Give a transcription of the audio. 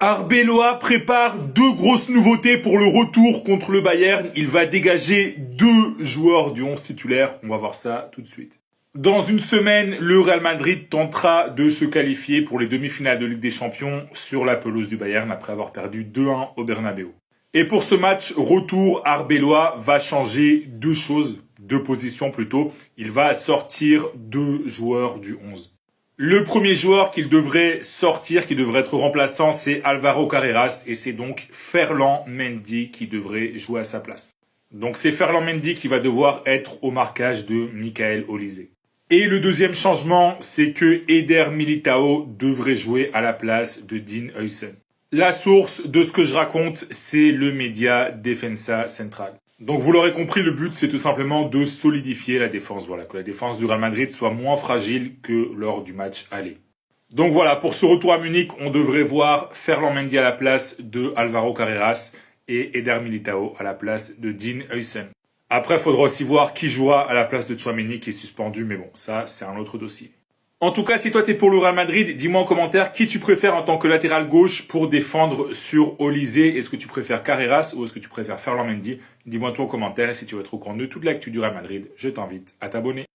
Arbeloa prépare deux grosses nouveautés pour le retour contre le Bayern. Il va dégager deux joueurs du 11 titulaire. On va voir ça tout de suite. Dans une semaine, le Real Madrid tentera de se qualifier pour les demi-finales de Ligue des Champions sur la pelouse du Bayern après avoir perdu 2-1 au Bernabeu. Et pour ce match retour, Arbeloa va changer deux choses, deux positions plutôt. Il va sortir deux joueurs du 11. Le premier joueur qu'il devrait sortir, qui devrait être remplaçant, c'est Alvaro Carreras et c'est donc Ferland Mendy qui devrait jouer à sa place. Donc c'est Ferland Mendy qui va devoir être au marquage de Michael Olise. Et le deuxième changement, c'est que Eder Militao devrait jouer à la place de Dean Huijsen. La source de ce que je raconte, c'est le média Defensa Central. Donc vous l'aurez compris, le but c'est tout simplement de solidifier la défense. Voilà, que la défense du Real Madrid soit moins fragile que lors du match aller. Donc voilà, pour ce retour à Munich, on devrait voir Ferland Mendy à la place de Alvaro Carreras et Eder Militao à la place de Dean Huijsen. Après, il faudra aussi voir qui jouera à la place de Tchouaméni qui est suspendu, mais bon, ça c'est un autre dossier. En tout cas, si toi t'es pour le Real Madrid, dis-moi en commentaire qui tu préfères en tant que latéral gauche pour défendre sur Olise. Est-ce que tu préfères Carreras ou est-ce que tu préfères Ferland Mendy? Dis-moi toi en commentaire et si tu veux être au courant de toute l'actu du Real Madrid, je t'invite à t'abonner.